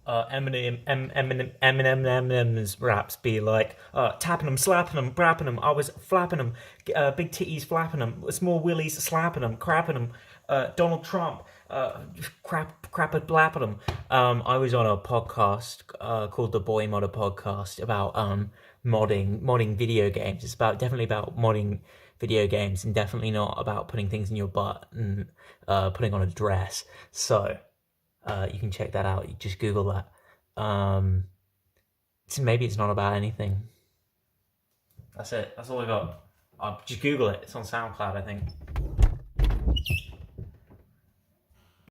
Eminem's raps be like, tapping them, slapping them, brapping them. I was flapping them, big titties flapping them, small willies slapping them, crapping them. Donald Trump, crap at blapping them. I was on a podcast called the boymodder podcast about modding video games. It's definitely about modding video games, and definitely not about putting things in your butt and putting on a dress. So you can check that out. You just Google that. Maybe it's not about anything. That's it. That's all I got. Just Google it. It's on SoundCloud, I think.